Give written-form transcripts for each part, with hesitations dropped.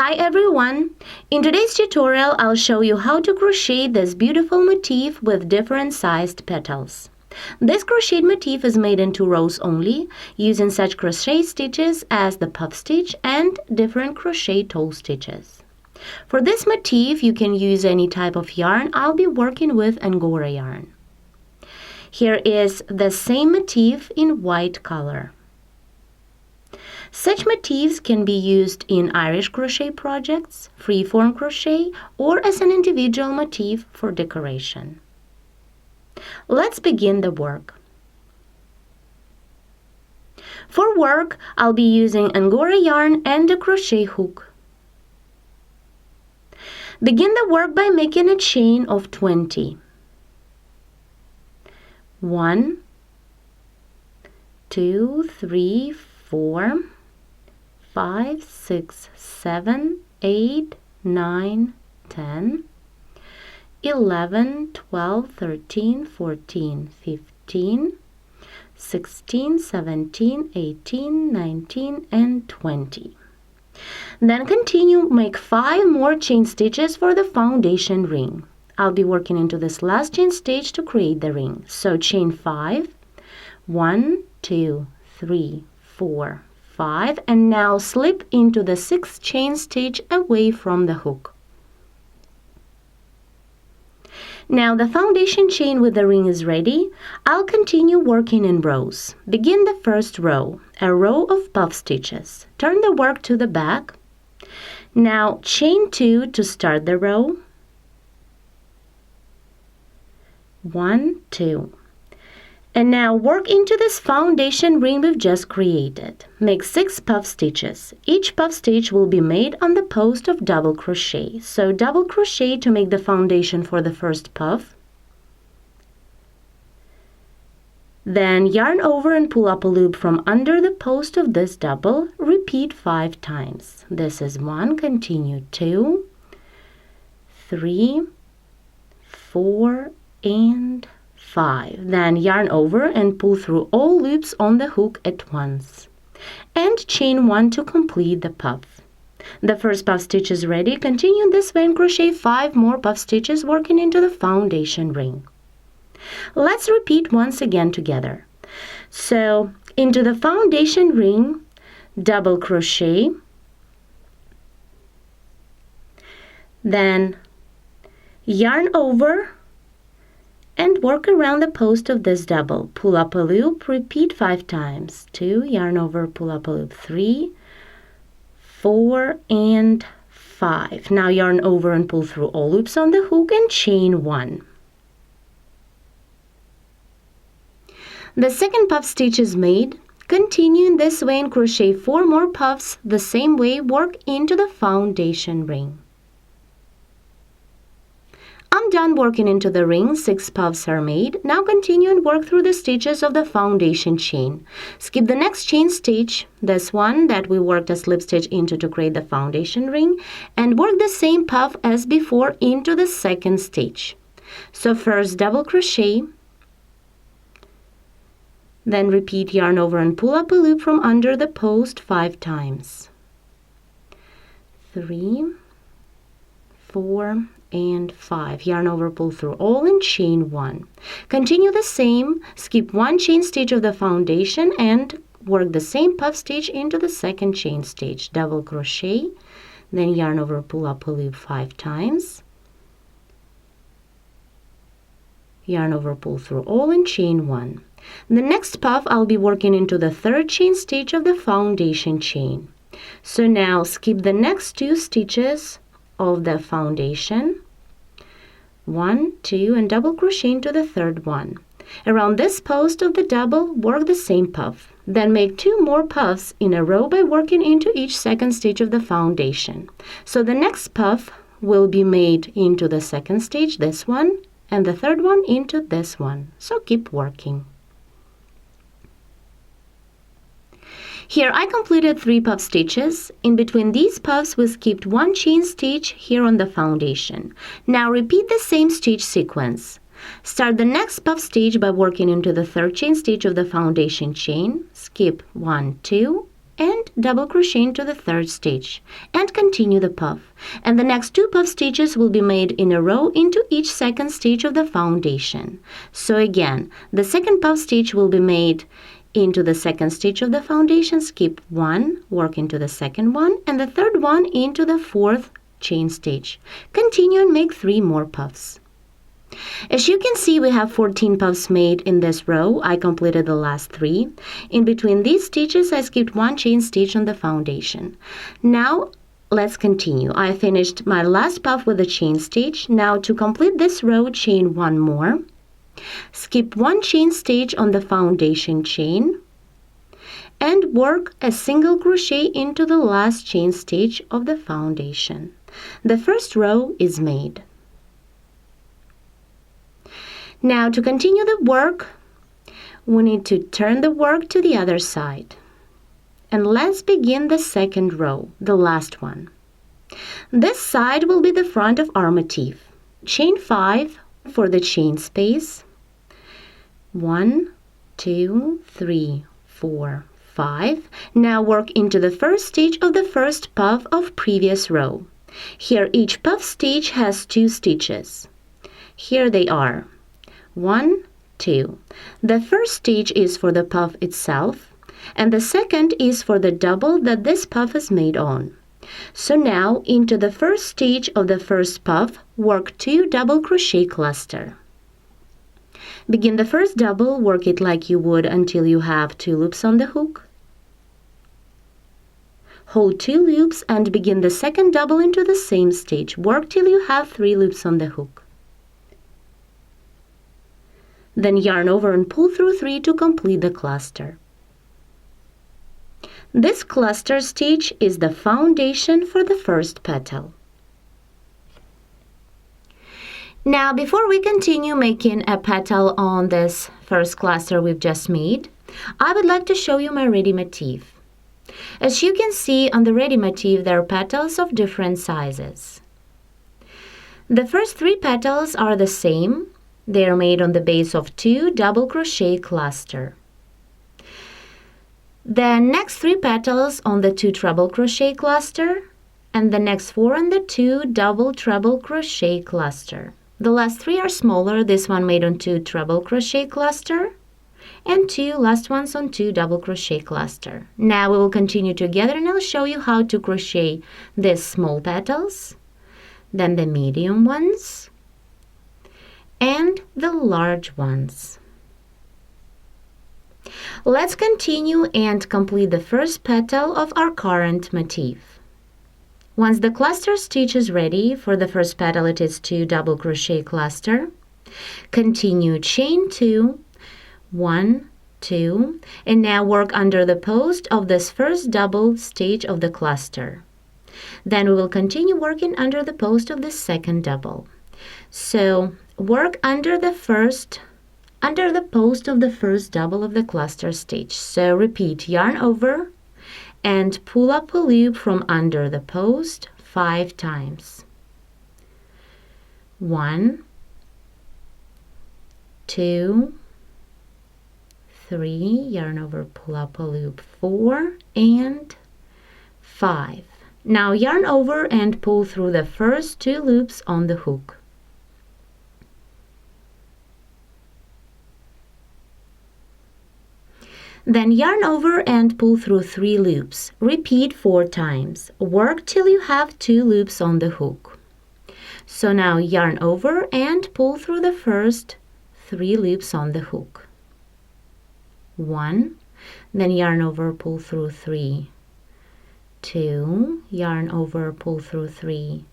Hi everyone! In today's tutorial, I'll show you how to crochet this beautiful motif with different sized petals. This crocheted motif is made in 2 rows only, using such crochet stitches as the puff stitch and different crochet toe stitches. For this motif, you can use any type of yarn. I'll be working with angora yarn. Here is the same motif in white color. Such motifs can be used in Irish crochet projects, freeform crochet, or as an individual motif for decoration. Let's begin the work. For work, I'll be using angora yarn and a crochet hook. Begin the work by making a chain of 20. 1, 2, 3, 4, 5, 6, 7, 8, 9, 10, 11, 12, 13, 14, 15, 16, 17, 18, 19, and 20. Then continue, make 5 more chain stitches for the foundation ring. I'll be working into this last chain stitch to create the ring. So chain 5, 1, 2, 3, 4, 5, and now slip into the 6th chain stitch away from the hook. Now the foundation chain with the ring is ready. I'll continue working in rows. Begin the first row, a row of puff stitches. Turn the work to the back. Now chain 2 to start the row. 1, 2. And now work into this foundation ring we've just created. Make 6 puff stitches. Each puff stitch will be made on the post of double crochet. So double crochet to make the foundation for the first puff. Then yarn over and pull up a loop from under the post of this double. Repeat 5 times. This is 1, continue 2, 3, 4, and 5. Then yarn over and pull through all loops on the hook at once. And chain 1 to complete the puff. The first puff stitch is ready. Continue this way and crochet 5 more puff stitches working into the foundation ring. Let's repeat once again together. So into the foundation ring, double crochet, then yarn over and work around the post of this double. Pull up a loop, repeat 5 times. 2, yarn over, pull up a loop, 3, 4, and 5. Now yarn over and pull through all loops on the hook and chain 1. The second puff stitch is made. Continue in this way and crochet 4 more puffs the same way. Work into the foundation ring. I'm done working into the ring. 6 puffs are made. Now continue and work through the stitches of the foundation chain. Skip the next chain stitch, this one that we worked a slip stitch into to create the foundation ring, and work the same puff as before into the 2nd stitch. So first double crochet, then repeat yarn over and pull up a loop from under the post 5 times. 3, 4, and 5. Yarn over, pull through all and chain 1. Continue the same, skip 1 chain stitch of the foundation and work the same puff stitch into the 2nd chain stitch. Double crochet, then yarn over, pull up a loop 5 times. Yarn over, pull through all and chain 1. The next puff I'll be working into the 3rd chain stitch of the foundation chain. So now skip the next 2 stitches of the foundation, 1, 2, and double crochet into the 3rd one. Around this post of the double, work the same puff. Then make 2 more puffs in a row by working into each 2nd stitch of the foundation. So the next puff will be made into the 2nd stitch, this one, and the 3rd one into this one. So keep working. Here I completed 3 puff stitches. In between these puffs we skipped 1 chain stitch here on the foundation. Now repeat the same stitch sequence. Start the next puff stitch by working into the 3rd chain stitch of the foundation chain. Skip 1, 2, and double crochet into the third stitch and continue the puff. And the next 2 puff stitches will be made in a row into each second stitch of the foundation. So again, the second puff stitch will be made into the second stitch of the foundation, skip 1, work into the second one, and the third one into the 4th chain stitch. Continue and make 3 more puffs. As you can see, we have 14 puffs made in this row. I completed the last 3. In between these stitches, I skipped 1 chain stitch on the foundation. Now let's continue. I finished my last puff with a chain stitch. Now to complete this row, chain 1 more. Skip 1 chain stitch on the foundation chain and work a single crochet into the last chain stitch of the foundation. The first row is made. Now to continue the work, we need to turn the work to the other side. And let's begin the second row, the last one. This side will be the front of our motif. Chain 5 for the chain space. 1, 2, 3, 4, 5. Now work into the first stitch of the first puff of previous row. Here each puff stitch has 2 stitches. Here they are. 1, 2. The first stitch is for the puff itself, and the second is for the double that this puff is made on. So now into the first stitch of the first puff, work 2 double crochet cluster. Begin the first double, work it like you would until you have 2 loops on the hook. Hold 2 loops and begin the second double into the same stitch. Work till you have 3 loops on the hook. Then yarn over and pull through 3 to complete the cluster. This cluster stitch is the foundation for the first petal. Now, before we continue making a petal on this first cluster we've just made, I would like to show you my ready motif. As you can see on the ready motif, there are petals of different sizes. The first 3 petals are the same. They are made on the base of 2 double crochet cluster. The next 3 petals on the 2 treble crochet cluster, and the next 4 on the 2 double treble crochet cluster. The last 3 are smaller, this one made on 2 treble crochet cluster, and 2 last ones on 2 double crochet cluster. Now we will continue together and I'll show you how to crochet these small petals, then the medium ones, and the large ones. Let's continue and complete the first petal of our current motif. Once the cluster stitch is ready, for the first petal it is 2 double crochet cluster. Continue chain 2, 1, 2, and now work under the post of this first double stitch of the cluster. Then we will continue working under the post of the second double. So work under the post of the first double of the cluster stitch. So repeat, yarn over and pull up a loop from under the post 5 times. 1, 2, 3, yarn over, pull up a loop 4, and 5. Now yarn over and pull through the first 2 loops on the hook. Then yarn over and pull through 3 loops. Repeat 4 times. Work till you have 2 loops on the hook. So now yarn over and pull through the first 3 loops on the hook. 1, then yarn over, pull through 3. 2, yarn over, pull through 3.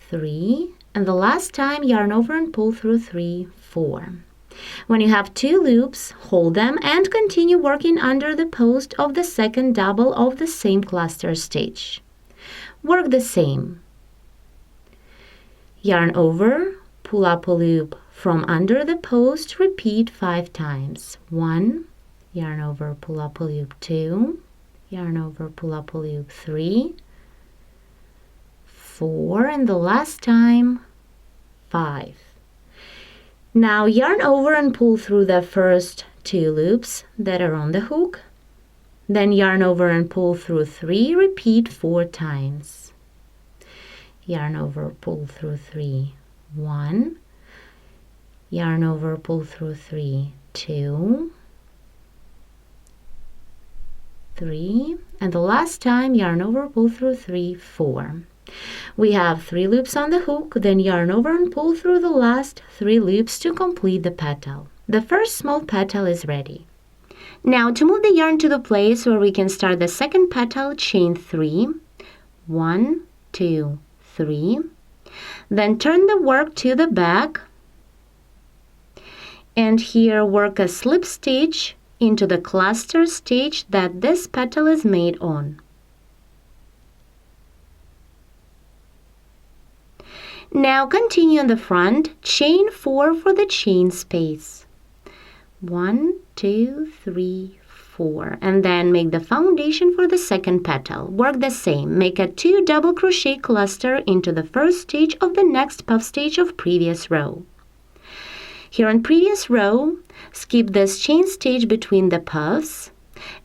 3, and the last time yarn over and pull through 3, 4. When you have 2 loops, hold them and continue working under the post of the second double of the same cluster stitch. Work the same. Yarn over, pull up a loop from under the post, repeat 5 times. 1, yarn over, pull up a loop 2, yarn over, pull up a loop 3, 4, and the last time 5. Now yarn over and pull through the first 2 loops that are on the hook. then yarn over and pull through 3, repeat 4 times. Yarn over, pull through 3, 1, yarn over, pull through 3, 2, 3, and the last time yarn over, pull through 3, 4. We have 3 loops on the hook, then yarn over and pull through the last 3 loops to complete the petal. The first small petal is ready. Now to move the yarn to the place where we can start the second petal, chain 3, 1, 2, 3, then turn the work to the back, and here work a slip stitch into the cluster stitch that this petal is made on. Now continue on the front, chain 4 for the chain space. 1, 2, 3, 4, and then make the foundation for the second petal. Work the same. Make a 2 double crochet cluster into the first stitch of the next puff stitch of previous row. Here on previous row, skip this chain stitch between the puffs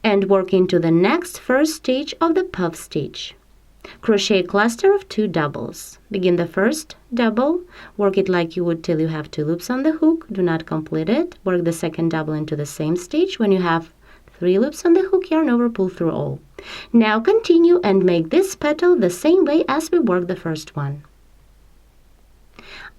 and work into the next first stitch of the puff stitch. Crochet a cluster of 2 doubles. Begin the first double, work it like you would till you have 2 loops on the hook. Do not complete it. Work the second double into the same stitch. When you have 3 loops on the hook, yarn over, pull through all. Now continue and make this petal the same way as we worked the first one.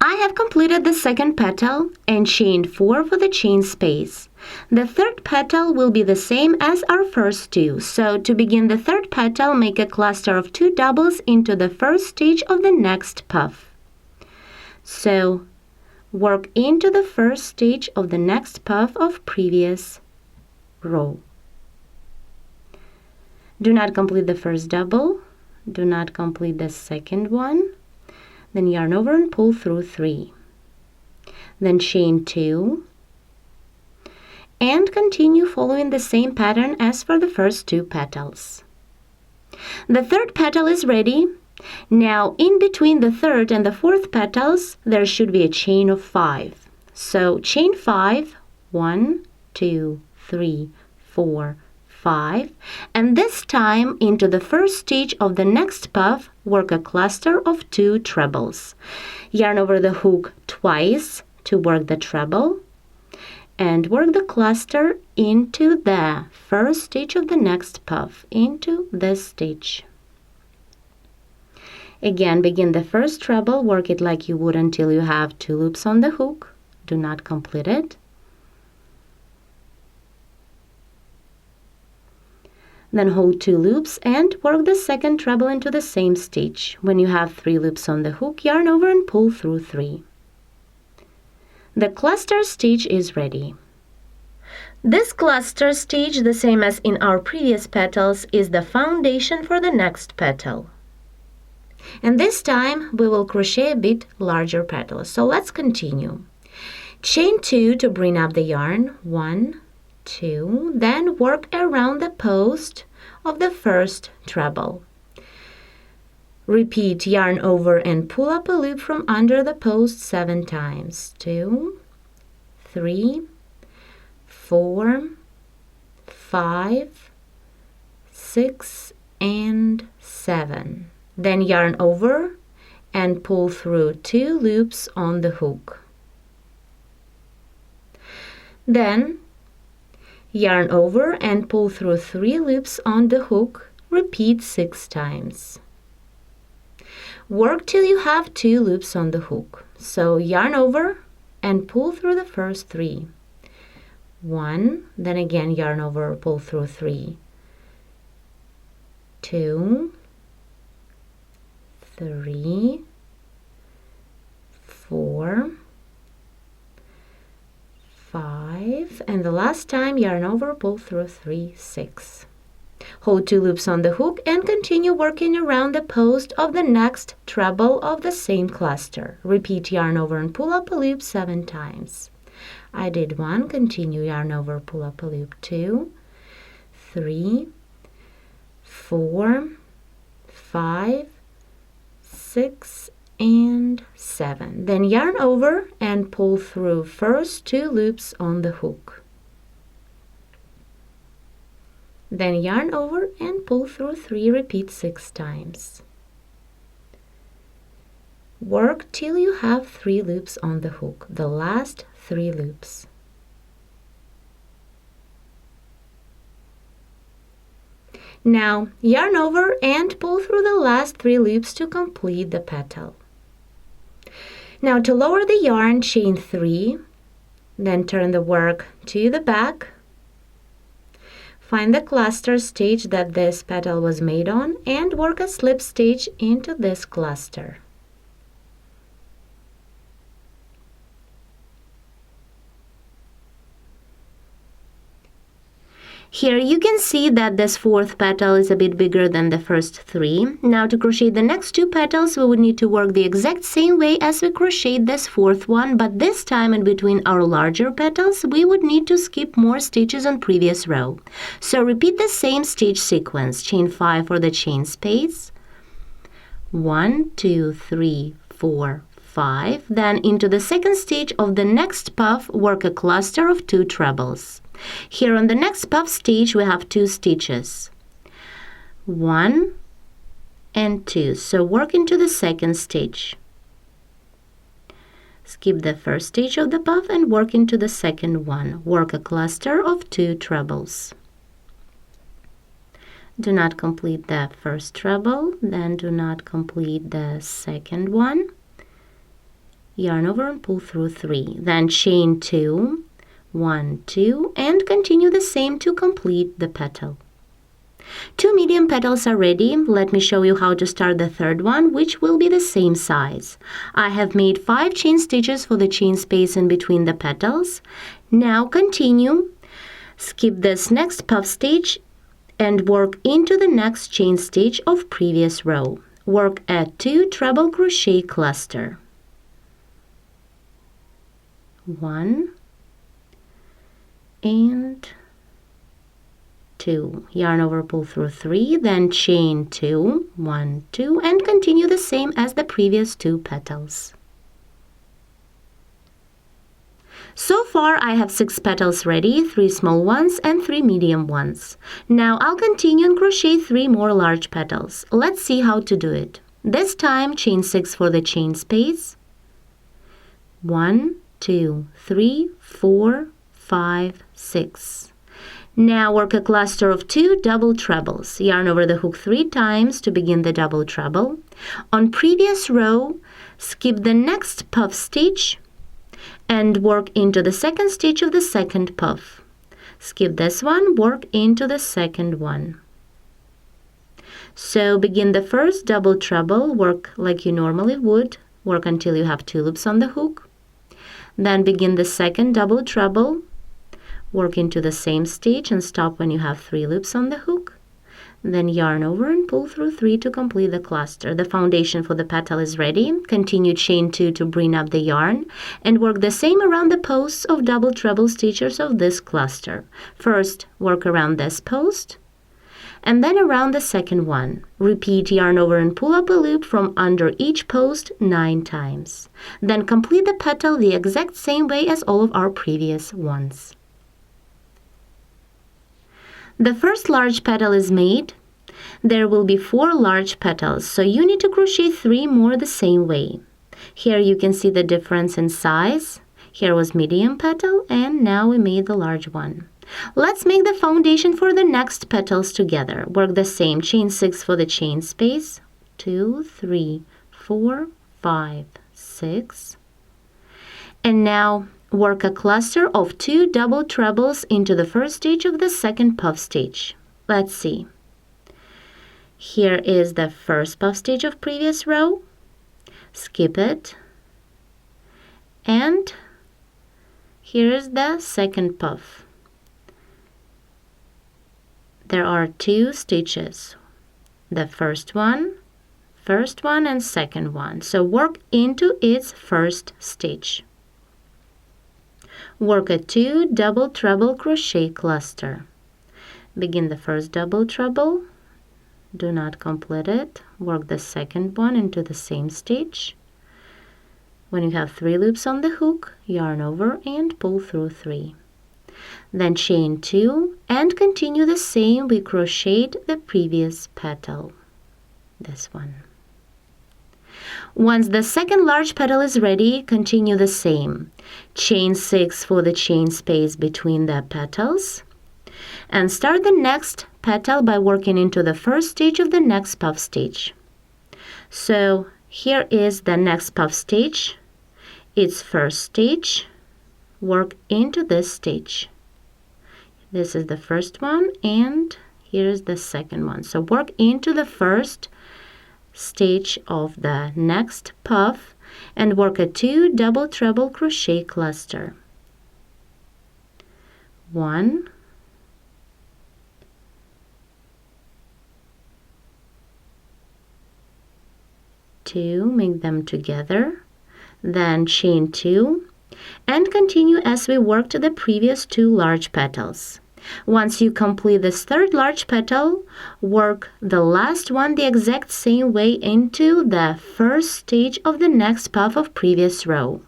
I have completed the second petal and chained 4 for the chain space. The third petal will be the same as our first 2. So to begin the third petal, make a cluster of 2 doubles into the first stitch of the next puff. So work into the first stitch of the next puff of previous row. Do not complete the first double. Do not complete the second one. Then yarn over and pull through 3. Then chain 2 and continue following the same pattern as for the first 2 petals. The third petal is ready. Now in between the third and the fourth petals there should be a chain of 5. So chain 5, 1, 2, 3, 4, 5, and this time into the first stitch of the next puff work a cluster of 2 trebles. Yarn over the hook twice to work the treble and work the cluster into the first stitch of the next puff, into this stitch. Again, begin the first treble, work it like you would until you have 2 loops on the hook. Do not complete it. Then hold 2 loops and work the second treble into the same stitch. When you have 3 loops on the hook, yarn over and pull through 3. The cluster stitch is ready. This cluster stitch, the same as in our previous petals, is the foundation for the next petal. And this time we will crochet a bit larger petals. So let's continue. Chain 2 to bring up the yarn. 1, 2, then work around the post of the first treble. Repeat, yarn over and pull up a loop from under the post 7 times. 2, 3, 4, 5, 6, and 7. Then yarn over and pull through 2 loops on the hook. Then yarn over and pull through 3 loops on the hook. Repeat 6 times. Work till you have 2 loops on the hook. So yarn over and pull through the first 3. 1, then again yarn over, pull through 3. 2, 3, 4, 5, and the last time yarn over, pull through 3, 6. Hold 2 loops on the hook and continue working around the post of the next treble of the same cluster. Repeat, yarn over and pull up a loop 7 times. I did 1, continue, yarn over, pull up a loop 2, 3, 4, 5, 6, and 7. Then yarn over and pull through first 2 loops on the hook. Then yarn over and pull through 3, repeat 6 times. Work till you have 3 loops on the hook, the last 3 loops. Now yarn over and pull through the last 3 loops to complete the petal. Now to lower the yarn, chain 3, then turn the work to the back. Find the cluster stitch that this petal was made on and work a slip stitch into this cluster. Here you can see that this 4th petal is a bit bigger than the first 3. Now to crochet the next 2 petals, we would need to work the exact same way as we crocheted this 4th one, but this time in between our larger petals, we would need to skip more stitches on previous row. So repeat the same stitch sequence. Chain 5 for the chain space. 1, 2, 3, 4, 5. Then into the second stitch of the next puff, work a cluster of 2 trebles. Here on the next puff stitch we have 2 stitches, 1 and 2, so work into the second stitch. Skip the first stitch of the puff and work into the second one. Work a cluster of 2 trebles. Do not complete the first treble, then do not complete the second one. Yarn over and pull through 3, then chain 2, 1, 2, and continue the same to complete the petal. 2 medium petals are ready. Let me show you how to start the third one, which will be the same size. I have made 5 chain stitches for the chain space in between the petals. Now continue, skip this next puff stitch and work into the next chain stitch of previous row. Work a 2 treble crochet cluster. 1 and 2. Yarn over, pull through 3, then chain 2, 1, 2, and continue the same as the previous 2 petals. So far I have 6 petals ready, 3 small ones and 3 medium ones. Now I'll continue and crochet 3 more large petals. Let's see how to do it. This time chain 6 for the chain space. 1, 2, 3, 4, 5, 6. Now work a cluster of 2 double trebles. Yarn over the hook 3 times to begin the double treble. On previous row, skip the next puff stitch and work into the second stitch of the second puff. Skip this one, work into the second one. So begin the first double treble, work like you normally would, work until you have 2 loops on the hook. Then begin the second double treble, work into the same stitch and stop when you have 3 loops on the hook. Then yarn over and pull through 3 to complete the cluster. The foundation for the petal is ready. Continue chain 2 to bring up the yarn and work the same around the posts of double treble stitches of this cluster. First, work around this post and then around the second one. Repeat yarn over and pull up a loop from under each post 9 times. Then complete the petal the exact same way as all of our previous ones. The first large petal is made. There will be 4 large petals, so you need to crochet 3 more the same way. Here you can see the difference in size. Here was medium petal and now we made the large one. Let's make the foundation for the next petals together. Work the same, chain 6 for the chain space. 2, 3, 4, 5, 6. And now work a cluster of 2 double trebles into the first stitch of the second puff stitch. Let's see. Here is the first puff stitch of previous row. Skip it. And here is the second puff. There are 2 stitches. The first one and second one. So work into its first stitch. Work a 2 double treble crochet cluster. Begin the first double treble. Do not complete it. Work the second one into the same stitch. When you have 3 loops on the hook, yarn over and pull through 3. Then chain 2 and continue the same. We crocheted the previous petal, this one. Once the second large petal is ready, continue the same. Chain 6 for the chain space between the petals. And start the next petal by working into the first stage of the next puff stage. So here is the next puff stage. It's first stage. Work into this stage. This is the first one, and here's the second one. So work into the first stage of the next puff and work a 2 double treble crochet cluster. 1, 2, make them together, then chain 2 and continue as we worked the previous 2 large petals. Once you complete this third large petal, work the last one the exact same way into the first stage of the next puff of previous row.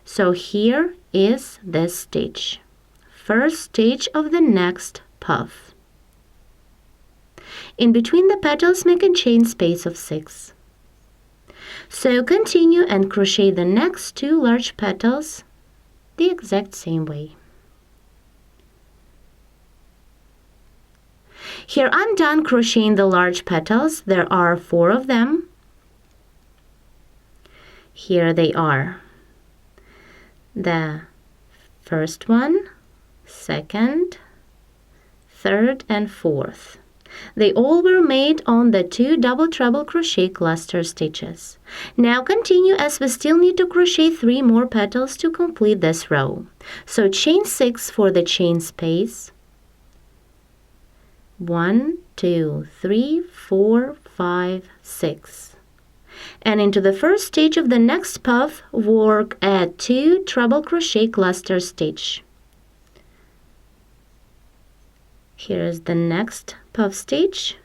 So here is this stage, first stage of the next puff. In between the petals, make a chain space of 6. So continue and crochet the next 2 large petals the exact same way. Here I'm done crocheting the large petals. There are 4 of them. Here they are. The first one, second, third, and fourth. They all were made on the 2 double treble crochet cluster stitches. Now continue as we still need to crochet 3 more petals to complete this row. So chain 6 for the chain space. 1, 2, 3, 4, 5, 6. And into the first stage of the next puff, work a 2 treble crochet cluster stitch. Here is the next puff stage.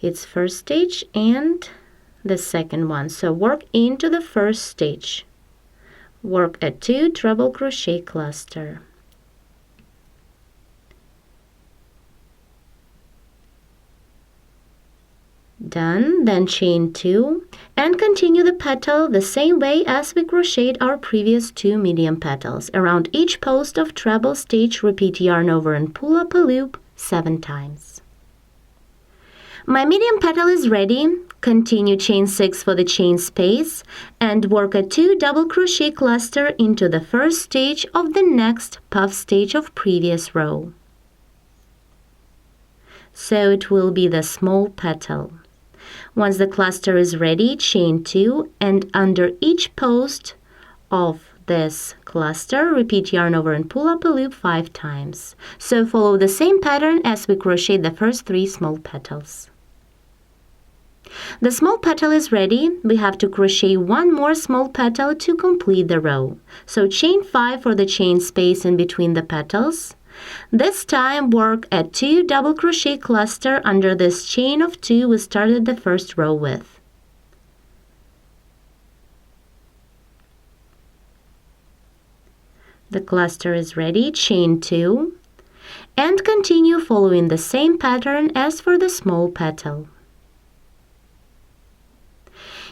It's first stage and the second one. So work into the first stage. Work a 2 treble crochet cluster. Done, then chain 2 and continue the petal the same way as we crocheted our previous 2 medium petals. Around each post of treble stitch, repeat yarn over and pull up a loop 7 times. My medium petal is ready. Continue chain 6 for the chain space and work a 2 double crochet cluster into the first stage of the next puff stage of previous row. So it will be the small petal. Once the cluster is ready, chain 2 and under each post of this cluster, repeat yarn over and pull up a loop 5 times. So follow the same pattern as we crochet the first 3 small petals. The small petal is ready. We have to crochet 1 more small petal to complete the row. So chain 5 for the chain space in between the petals. This time work a 2 double crochet cluster under this chain of 2 we started the first row with. The cluster is ready, chain 2 and continue following the same pattern as for the small petal.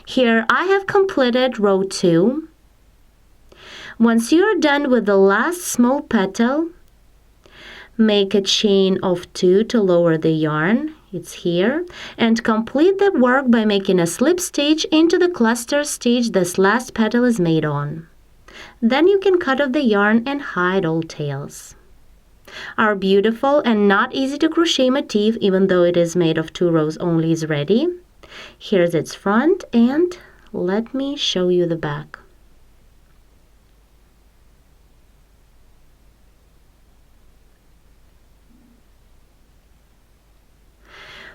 Here I have completed row 2. Once you're done with the last small petal, make a chain of 2 to lower the yarn, it's here, and complete the work by making a slip stitch into the cluster stitch this last petal is made on. Then you can cut off the yarn and hide all tails. Our beautiful and not easy to crochet motif, even though it is made of 2 rows only, is ready. Here's its front, and let me show you the back.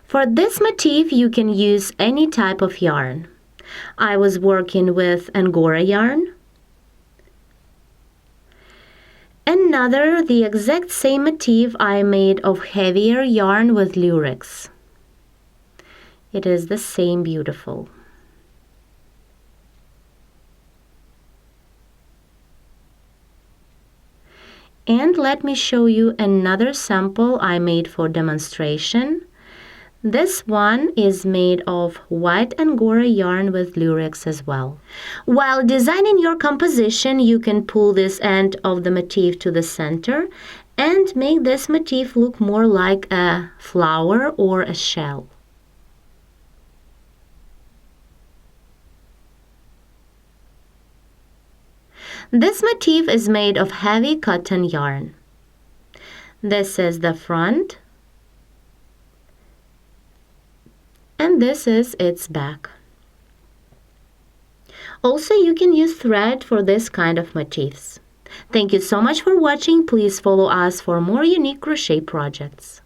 For this motif, you can use any type of yarn. I was working with angora yarn. Another, the exact same motif I made of heavier yarn with lurex. It is the same beautiful. And let me show you another sample I made for demonstration. This one is made of white angora yarn with lurex as well. While designing your composition, you can pull this end of the motif to the center and make this motif look more like a flower or a shell. This motif is made of heavy cotton yarn. This is the front, and this is its back. Also, you can use thread for this kind of motifs. Thank you so much for watching. Please follow us for more unique crochet projects.